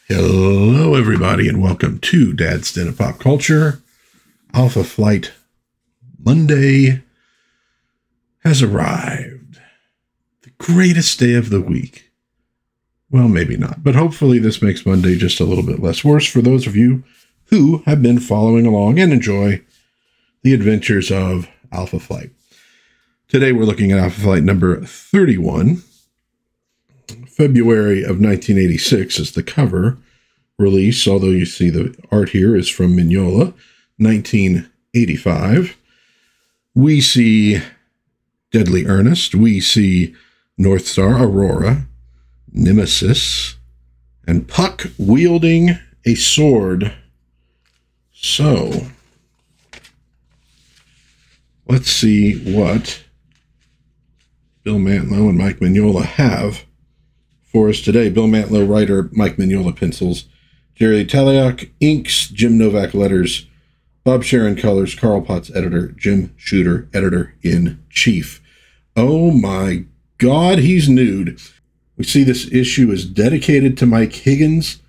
Hello, everybody, and welcome to Dad's Den of Pop Culture. Alpha Flight Monday has arrived. The greatest day of the week. Well, maybe not, but hopefully this makes Monday just a little bit less worse for those of you who have been following along and enjoy the adventures of Alpha Flight. Today we're looking at Alpha Flight number 31. February of 1986 is the cover release, although you see the art here is from Mignola, 1985. We see Deadly Earnest, we see North Star, Aurora, Nemesis, and Puck wielding a sword. So, let's see what Bill Mantlo and Mike Mignola have for us today. Bill Mantlo, writer, Mike Mignola, pencils, Jerry Taliak, inks, Jim Novak, letters, Bob Sharon, colors, Carl Potts, editor, Jim Shooter, editor-in-chief. Oh my God, he's nude. We see this issue is dedicated to Mike Higgins.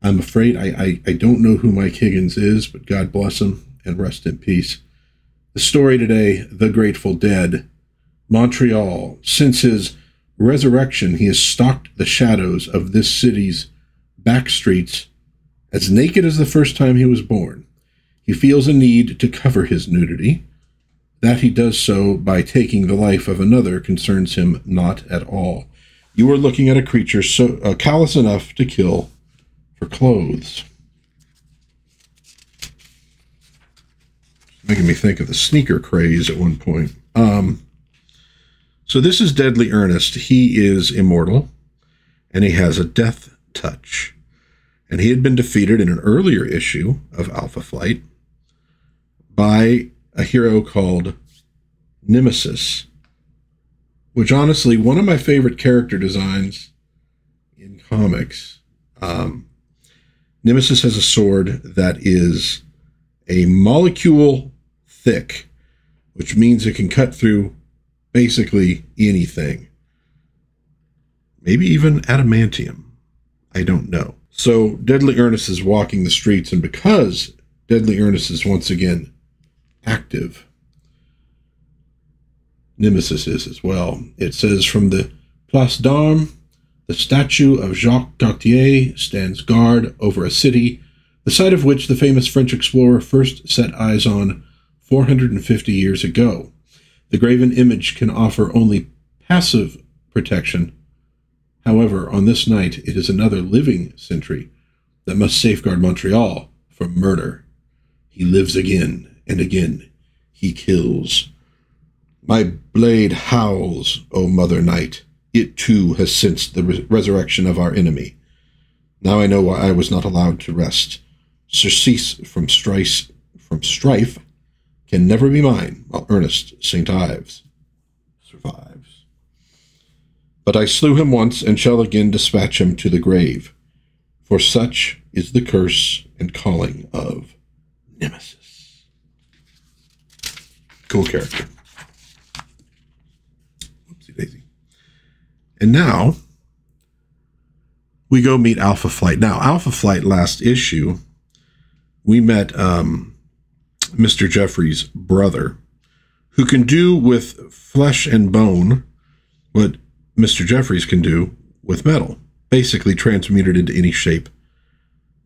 I'm afraid I don't know who Mike Higgins is, but God bless him and rest in peace. The story today, The Grateful Dead. Montreal. Since his resurrection, he has stalked the shadows of this city's back streets as naked as the first time he was born. He feels a need to cover his nudity. That he does so by taking the life of another concerns him not at all. You are looking at a creature so callous enough to kill for clothes. Making me think of the sneaker craze at one point. So this is Deadly Earnest. He is immortal, and he has a death touch. And he had been defeated in an earlier issue of Alpha Flight by a hero called Nemesis, which honestly, one of my favorite character designs in comics. Nemesis has a sword that is a molecule thick, which means it can cut through basically anything. Maybe even adamantium. I don't know. So Deadly Earnest is walking the streets, and because Deadly Earnest is once again active, Nemesis is as well. It says, from the Place d'Armes, the statue of Jacques Cartier stands guard over a city, the site of which the famous French explorer first set eyes on 450 years ago. The graven image can offer only passive protection. However, on this night, it is another living sentry that must safeguard Montreal from murder. He lives again and again. He kills. My blade howls, O Mother Night. It too has sensed the resurrection of our enemy. Now I know why I was not allowed to rest. Surcease from strife can never be mine, while Ernest St. Ives survives. But I slew him once, and shall again dispatch him to the grave, for such is the curse and calling of Nemesis. Cool character. Oopsie daisy. And now, we go meet Alpha Flight. Now, Alpha Flight, last issue, we met Mr. Jeffries' brother, who can do with flesh and bone what Mr. Jeffries can do with metal, basically transmute it into any shape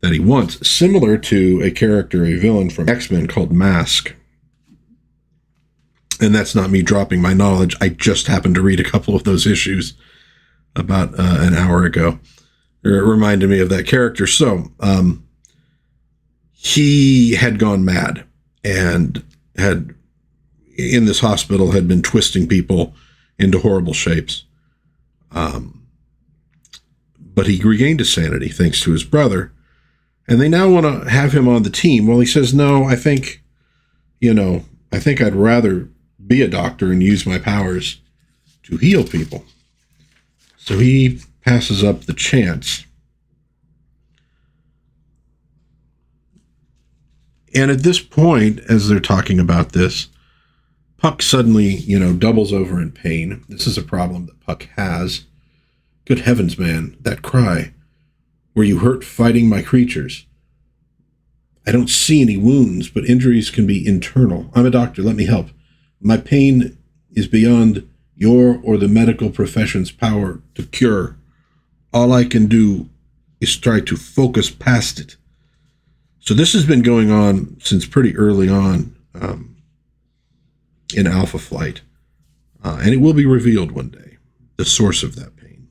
that he wants, similar to a character, a villain from X-Men called Mask. And that's not me dropping my knowledge. I just happened to read a couple of those issues about an hour ago. It reminded me of that character. So he had gone mad and had, in this hospital, had been twisting people into horrible shapes. But he regained his sanity thanks to his brother, and they now want to have him on the team. Well, he says, no, I think I'd rather be a doctor and use my powers to heal people. So he passes up the chance. And at this point, as they're talking about this, Puck suddenly, doubles over in pain. This is a problem that Puck has. Good heavens, man, that cry. Were you hurt fighting my creatures? I don't see any wounds, but injuries can be internal. I'm a doctor. Let me help. My pain is beyond your or the medical profession's power to cure. All I can do is try to focus past it. So this has been going on since pretty early on in Alpha Flight. And it will be revealed one day, the source of that pain.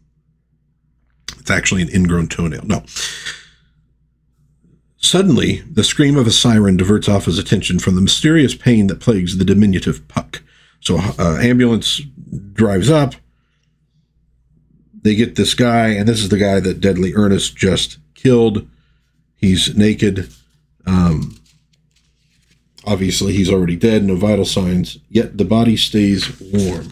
It's actually an ingrown toenail. No. Suddenly, the scream of a siren diverts Alpha's attention from the mysterious pain that plagues the diminutive Puck. So ambulance drives up. They get this guy, and this is the guy that Deadly Earnest just killed. He's naked. Obviously, he's already dead, no vital signs, yet the body stays warm.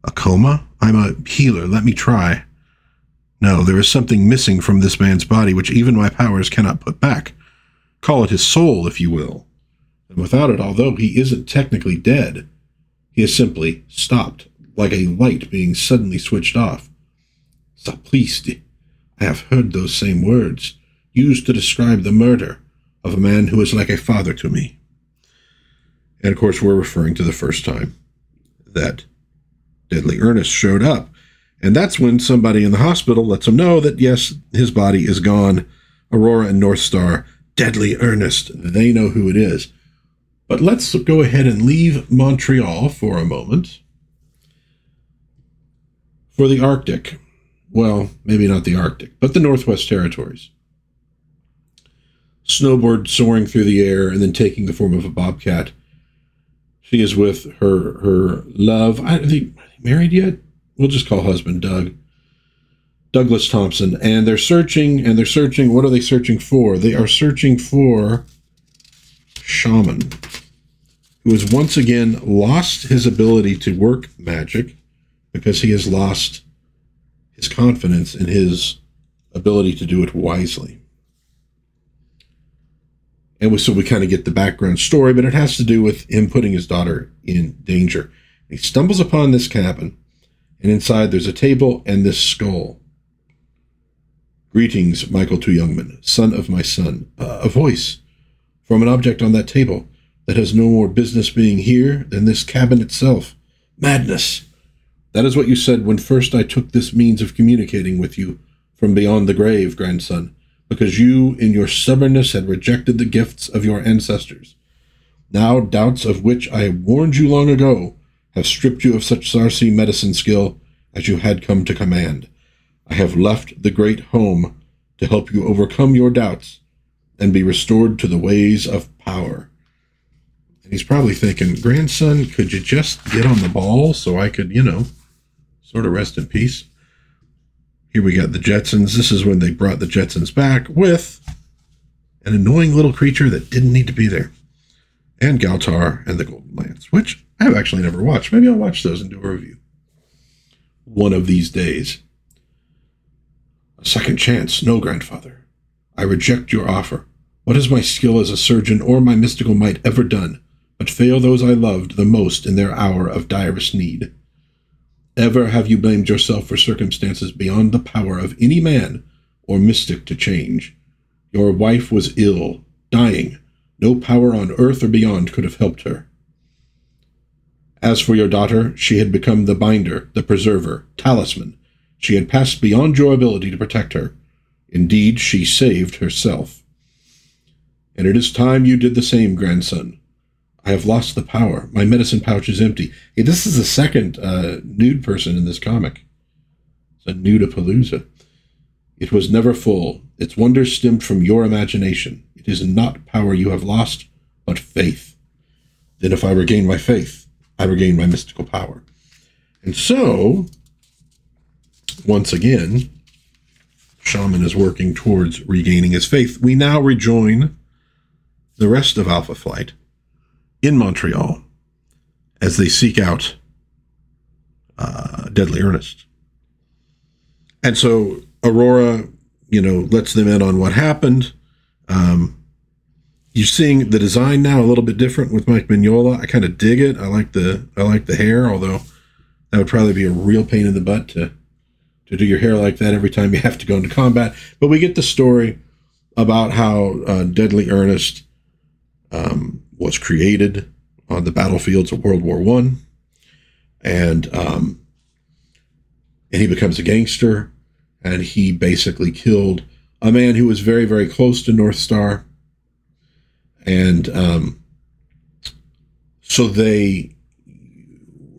A coma? I'm a healer. Let me try. No, there is something missing from this man's body which even my powers cannot put back. Call it his soul, if you will. And without it, although he isn't technically dead, he is simply stopped, like a light being suddenly switched off. Sapristi. I have heard those same words, used to describe the murder of a man who is like a father to me. And of course, we're referring to the first time that Deadly Earnest showed up. And that's when somebody in the hospital lets him know that, yes, his body is gone. Aurora and North Star, Deadly Earnest, they know who it is. But let's go ahead and leave Montreal for a moment. For the Arctic. Well, maybe not the Arctic, but the Northwest Territories. Snowbird soaring through the air and then taking the form of a bobcat. She is with her love. Are they married yet? We'll just call husband Douglas Thompson. And they're searching, and they're searching. What are they searching for? They are searching for Shaman, who has once again lost his ability to work magic because he has lost his confidence in his ability to do it wisely. And so we kind of get the background story, but it has to do with him putting his daughter in danger. He stumbles upon this cabin, and inside there's a table and this skull. Greetings, Michael to Youngman, son of my son. A voice from an object on that table that has no more business being here than this cabin itself. Madness. That is what you said when first I took this means of communicating with you from beyond the grave, grandson, because you, in your stubbornness, had rejected the gifts of your ancestors. Now, doubts of which I have warned you long ago have stripped you of such Sarsi medicine skill as you had come to command. I have left the great home to help you overcome your doubts and be restored to the ways of power. And he's probably thinking, grandson, could you just get on the ball so I could, sort of rest in peace? Here we got the Jetsons. This is when they brought the Jetsons back with an annoying little creature that didn't need to be there. And Galtar and the Golden Lance, which I have actually never watched. Maybe I'll watch those and do a review one of these days. A second chance. No, grandfather. I reject your offer. What has my skill as a surgeon or my mystical might ever done but fail those I loved the most in their hour of direst need? Ever have you blamed yourself for circumstances beyond the power of any man or mystic to change? Your wife was ill, dying. No power on earth or beyond could have helped her. As for your daughter, she had become the binder, the preserver, talisman. She had passed beyond your ability to protect her. Indeed, she saved herself. And it is time you did the same, grandson. I have lost the power. My medicine pouch is empty. Hey, this is the second nude person in this comic. It's a nudapalooza. It was never full. Its wonders stemmed from your imagination. It is not power you have lost, but faith. Then if I regain my faith, I regain my mystical power. And so, once again, Shaman is working towards regaining his faith. We now rejoin the rest of Alpha Flight in Montreal as they seek out Deadly Earnest. And so Aurora, lets them in on what happened. You're seeing the design now a little bit different with Mike Mignola. I kind of dig it. I like the hair, although that would probably be a real pain in the butt to to do your hair like that every time you have to go into combat. But we get the story about how Deadly Earnest was created on the battlefields of World War I. And he becomes a gangster, and he basically killed a man who was very, very close to North Star. And so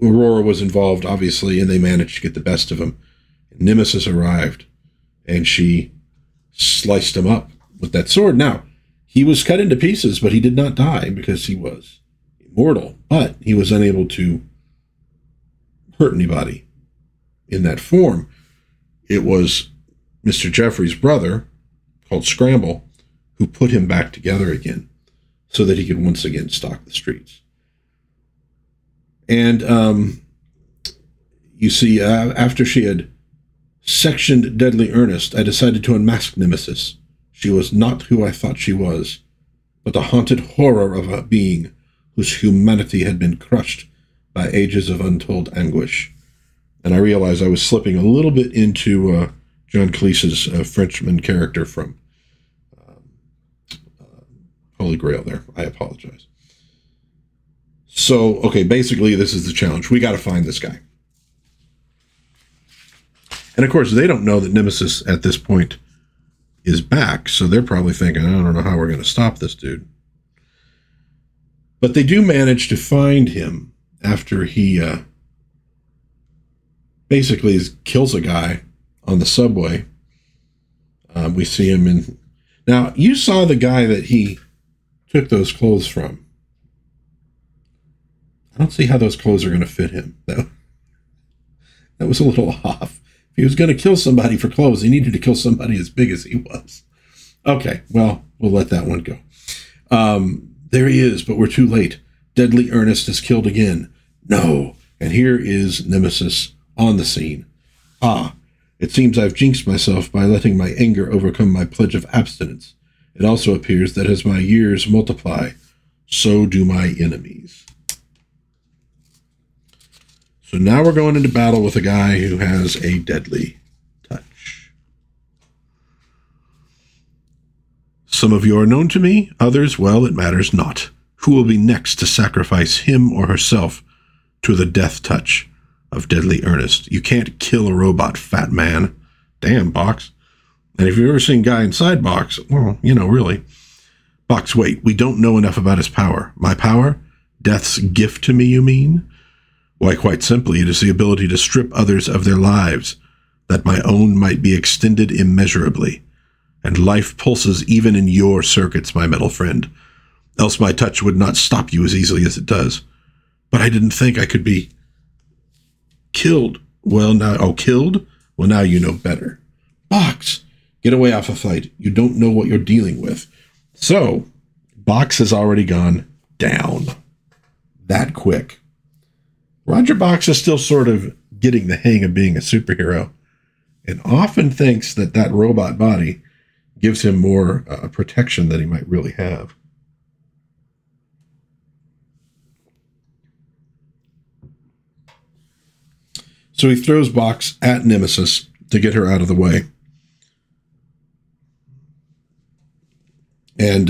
Aurora was involved, obviously, and they managed to get the best of him. Nemesis arrived, and she sliced him up with that sword. Now, he was cut into pieces, but he did not die because he was immortal. But he was unable to hurt anybody in that form. It was Mr. Jeffrey's brother, called Scramble, who put him back together again so that he could once again stalk the streets. And you see, after she had sectioned Deadly Earnest, I decided to unmask Nemesis. She was not who I thought she was, but the haunted horror of a being whose humanity had been crushed by ages of untold anguish. And I realized I was slipping a little bit into John Cleese's Frenchman character from Holy Grail there. I apologize. So, okay, basically this is the challenge. We got to find this guy. And of course, they don't know that Nemesis at this point is back, so they're probably thinking, I don't know how we're going to stop this dude. But they do manage to find him after he basically kills a guy on the subway. We see him in... Now, you saw the guy that he took those clothes from. I don't see how those clothes are going to fit him. That was a little off. If he was going to kill somebody for clothes, he needed to kill somebody as big as he was. Okay, well, we'll let that one go. There he is, but we're too late. Deadly Earnest is killed again. No. And here is Nemesis on the scene. Ah, it seems I've jinxed myself by letting my anger overcome my pledge of abstinence. It also appears that as my years multiply, so do my enemies. So now we're going into battle with a guy who has a deadly touch. Some of you are known to me, others, well, it matters not. Who will be next to sacrifice him or herself to the death touch of Deadly Earnest? You can't kill a robot, fat man. Damn, Box. And if you've ever seen Guy Inside Box, well, you know, really. Box, wait, we don't know enough about his power. My power? Death's gift to me, you mean? Why, quite simply, it is the ability to strip others of their lives, that my own might be extended immeasurably. And life pulses even in your circuits, my metal friend. Else my touch would not stop you as easily as it does. But I didn't think I could be killed. Well, now, killed? Well, now you know better. Box, get away off a fight. You don't know what you're dealing with. So, Box has already gone down. That quick. Roger Box is still sort of getting the hang of being a superhero, and often thinks that that robot body gives him more protection than he might really have. So he throws Box at Nemesis to get her out of the way. And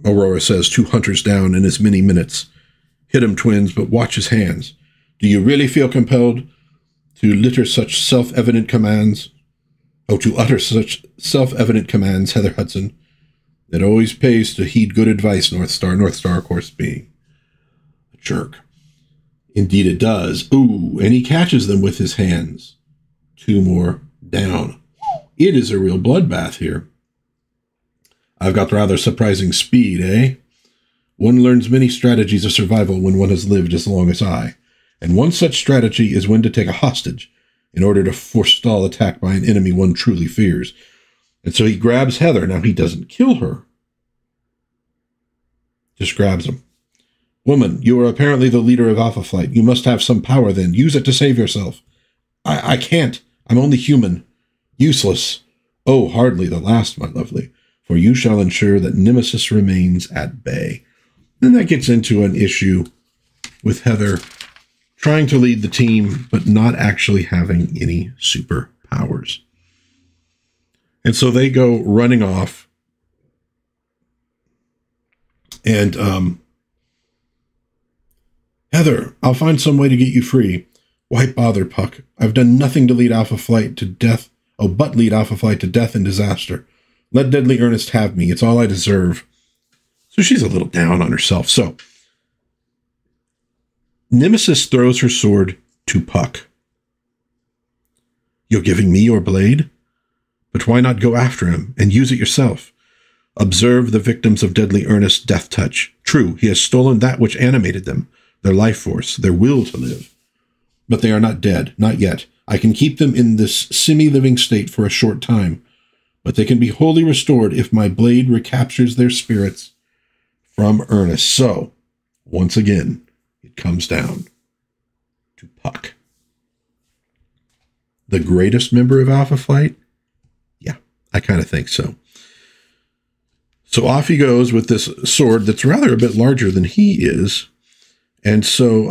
Aurora says, 2 hunters down in as many minutes. Hit him, twins, but watch his hands. Do you really feel compelled to utter such self-evident commands, Heather Hudson? It always pays to heed good advice, North Star. North Star, of course, being a jerk. Indeed it does. Ooh, and he catches them with his hands. 2 more down. It is a real bloodbath here. I've got rather surprising speed, eh? One learns many strategies of survival when one has lived as long as I. And one such strategy is when to take a hostage in order to forestall attack by an enemy one truly fears. And so he grabs Heather. Now, he doesn't kill her. Just grabs him. Woman, you are apparently the leader of Alpha Flight. You must have some power then. Use it to save yourself. I can't. I'm only human. Useless. Oh, hardly the last, my lovely. For you shall ensure that Nemesis remains at bay. Then that gets into an issue with Heather trying to lead the team, but not actually having any superpowers. Powers. And so they go running off. And Heather, I'll find some way to get you free. Why bother, Puck? I've done nothing to lead Alpha Flight to death. Oh, but lead Alpha Flight to death and disaster. Let Deadly Earnest have me. It's all I deserve. So she's a little down on herself. So Nemesis throws her sword to Puck. You're giving me your blade? But why not go after him and use it yourself? Observe the victims of Deadly Earnest's death touch. True, he has stolen that which animated them, their life force, their will to live. But they are not dead, not yet. I can keep them in this semi-living state for a short time, but they can be wholly restored if my blade recaptures their spirits from Earnest. So, once again, it comes down to Puck. The greatest member of Alpha Flight? Yeah, I kind of think so. So off he goes with this sword that's rather a bit larger than he is. And so,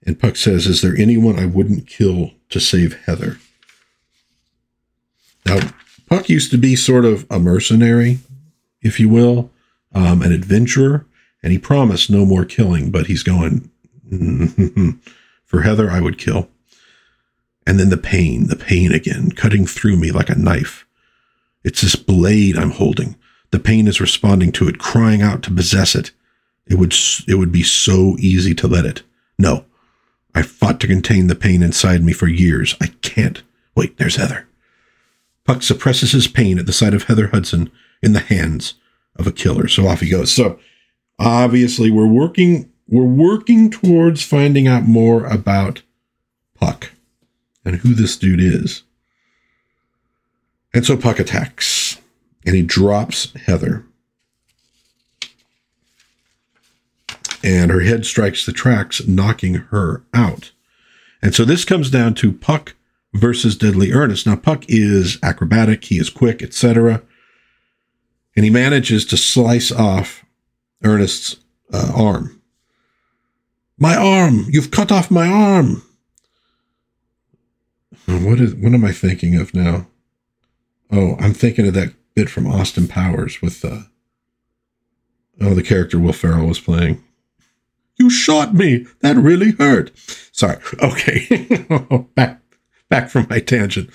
and Puck says, is there anyone I wouldn't kill to save Heather? Now, Puck used to be sort of a mercenary, if you will, an adventurer, and he promised no more killing, but he's going, for Heather, I would kill. And then the pain again, cutting through me like a knife. It's this blade I'm holding. The pain is responding to it, crying out to possess it. It would be so easy to let it. No, I fought to contain the pain inside me for years. I can't. Wait, there's Heather. Puck suppresses his pain at the sight of Heather Hudson in the hands of a killer. So off he goes. So obviously we're working towards finding out more about Puck and who this dude is. And so Puck attacks, and he drops Heather. And her head strikes the tracks, knocking her out. And so this comes down to Puck versus Deadly Earnest. Now, Puck is acrobatic, he is quick, etc. And he manages to slice off Earnest's arm. My arm! You've cut off my arm! What am I thinking of now? Oh, I'm thinking of that bit from Austin Powers with the character Will Ferrell was playing. You shot me. That really hurt. Sorry. Okay. back from my tangent.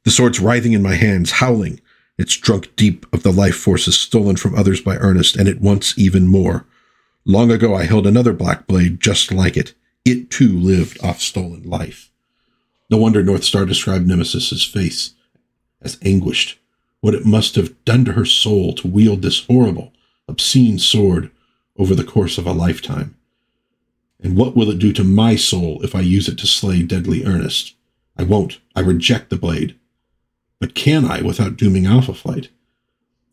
The sword's writhing in my hands, howling. It's drunk deep of the life forces stolen from others by Earnest, and it wants even more. Long ago, I held another black blade just like it. It, too, lived off stolen life. No wonder North Star described Nemesis's face as anguished, what it must have done to her soul to wield this horrible, obscene sword over the course of a lifetime. And what will it do to my soul if I use it to slay Deadly Earnest? I won't. I reject the blade. But can I without dooming Alpha Flight?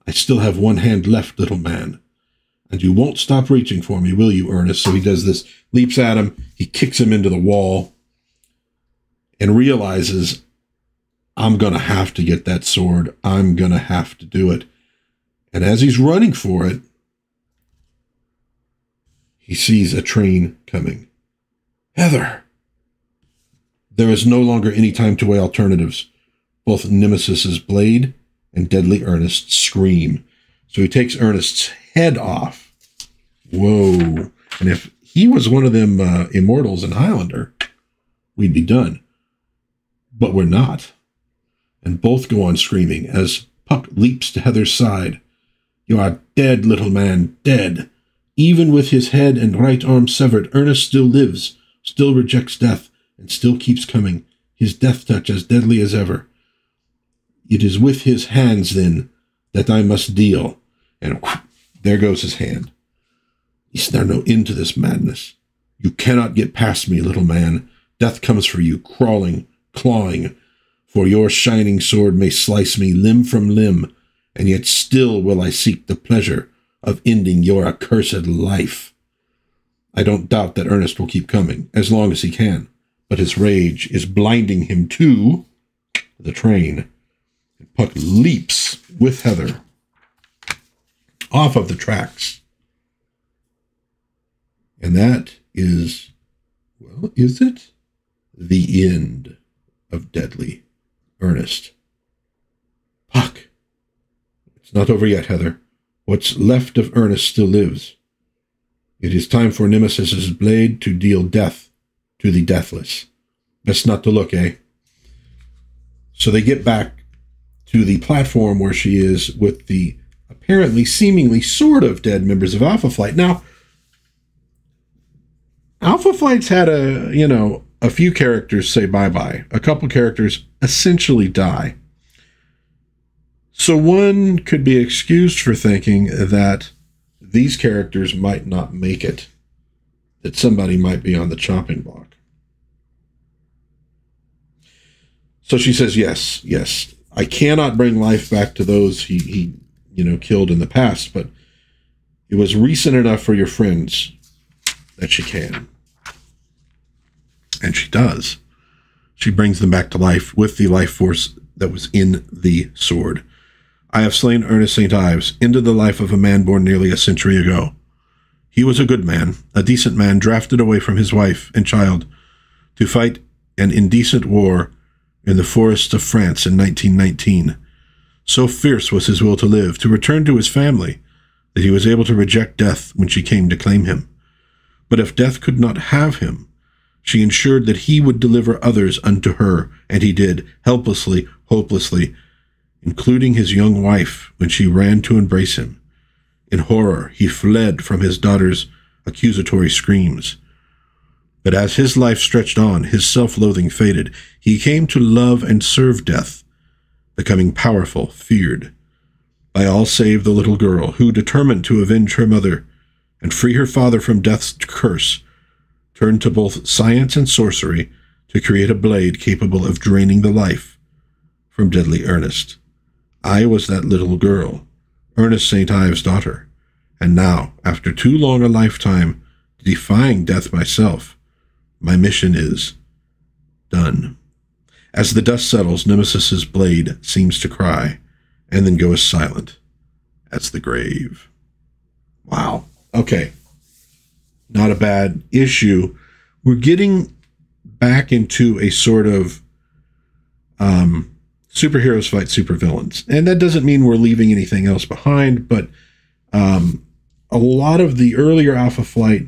I still have one hand left, little man. And you won't stop reaching for me, will you, Earnest? So he does this, leaps at him, he kicks him into the wall, and realizes, I'm going to have to get that sword. I'm going to have to do it. And as he's running for it, he sees a train coming. Heather! There is no longer any time to weigh alternatives. Both Nemesis's blade and Deadly Earnest scream. So he takes Earnest's head off. Whoa. And if he was one of them immortals in Highlander, we'd be done. But we're not. And both go on screaming as Puck leaps to Heather's side. You are dead, little man, dead. Even with his head and right arm severed, Earnest still lives, still rejects death, and still keeps coming, his death touch as deadly as ever. It is with his hands, then, that I must deal. And whoosh, there goes his hand. Is there no end to this madness? You cannot get past me, little man. Death comes for you, crawling, clawing. For your shining sword may slice me limb from limb, and yet still will I seek the pleasure of ending your accursed life. I don't doubt that Earnest will keep coming, as long as he can, but his rage is blinding him to the train. And Puck leaps with Heather off of the tracks. And that is, well, is it? The end of deadly Earnest. Puck! It's not over yet, Heather. What's left of Earnest still lives. It is time for Nemesis's blade to deal death to the deathless. Best not to look, eh? So they get back to the platform where she is with the apparently, seemingly, sort of dead members of Alpha Flight. Now, Alpha Flight's had a few characters say bye-bye. A couple characters essentially die. So one could be excused for thinking that these characters might not make it, that somebody might be on the chopping block. So she says, yes, I cannot bring life back to those he killed in the past, but it was recent enough for your friends that she can. And she does. She brings them back to life with the life force that was in the sword. I have slain Ernest St. Ives, ended the life of a man born nearly a century ago. He was a good man, a decent man, drafted away from his wife and child to fight an indecent war in the forests of France in 1919. So fierce was his will to live, to return to his family, that he was able to reject death when she came to claim him. But if death could not have him, she ensured that he would deliver others unto her, and he did, helplessly, hopelessly, including his young wife when she ran to embrace him. In horror, he fled from his daughter's accusatory screams. But as his life stretched on, his self-loathing faded. He came to love and serve death, becoming powerful, feared by all save the little girl, who, determined to avenge her mother and free her father from death's curse, turned to both science and sorcery to create a blade capable of draining the life from deadly Earnest. I was that little girl, Ernest St. Ives' daughter, and now, after too long a lifetime defying death myself, my mission is done. As the dust settles, Nemesis's blade seems to cry, and then go as silent as the grave. Wow. Okay. Not a bad issue. We're getting back into a sort of superheroes fight supervillains. And that doesn't mean we're leaving anything else behind, but a lot of the earlier Alpha Flight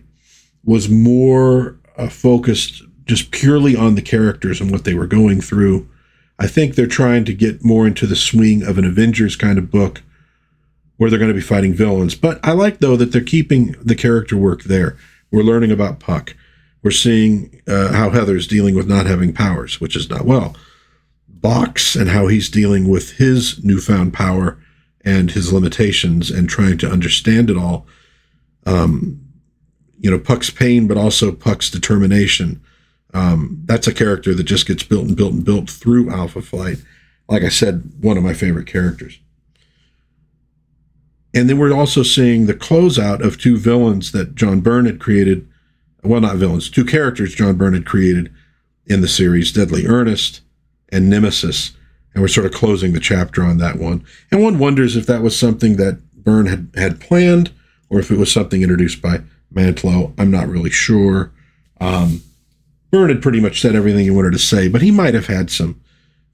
was more focused just purely on the characters and what they were going through. I think they're trying to get more into the swing of an Avengers kind of book where they're going to be fighting villains. But I like, though, that they're keeping the character work there. We're learning about Puck. We're seeing how Heather's dealing with not having powers, which is not well. Box and how he's dealing with his newfound power and his limitations and trying to understand it all. Puck's pain, but also Puck's determination. That's a character that just gets built and built and built through Alpha Flight. Like I said, one of my favorite characters. And then we're also seeing the closeout of two villains that John Byrne had created. Well, not villains, two characters John Byrne had created in the series, Deadly Earnest and Nemesis. And we're sort of closing the chapter on that one. And one wonders if that was something that Byrne had planned or if it was something introduced by Mantlo. I'm not really sure. Byrne had pretty much said everything he wanted to say, but he might have had some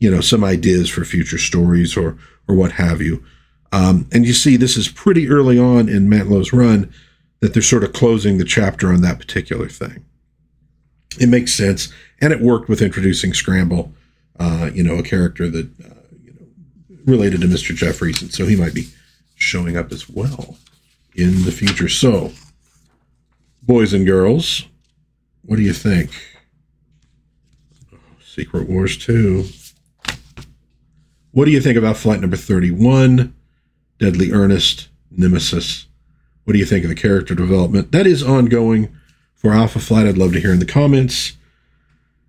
ideas for future stories or what have you. And you see, this is pretty early on in Mantlo's run that they're sort of closing the chapter on that particular thing. It makes sense, and it worked with introducing Scramble, a character that related to Mr. Jeffries, and so he might be showing up as well in the future. So, boys and girls, what do you think? Secret Wars 2. What do you think about flight number 31? Deadly Earnest, Nemesis. What do you think of the character development? That is ongoing for Alpha Flight. I'd love to hear in the comments.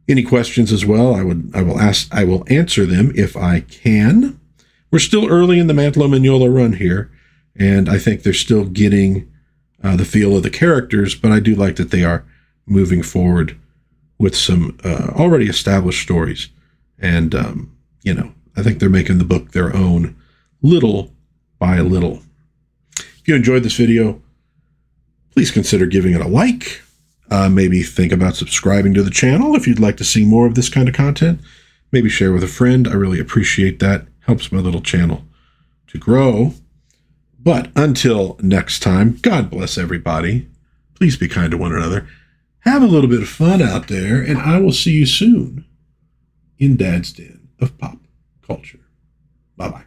Any questions as well? I will answer them if I can. We're still early in the Mantlo Mignola run here, and I think they're still getting the feel of the characters, but I do like that they are moving forward with some already established stories. And, I think they're making the book their own little by little. If you enjoyed this video, please consider giving it a like. Maybe think about subscribing to the channel if you'd like to see more of this kind of content. Maybe share with a friend. I really appreciate that. Helps my little channel to grow. But until next time, God bless everybody. Please be kind to one another. Have a little bit of fun out there, and I will see you soon in Dad's Den of Pop Culture. Bye-bye.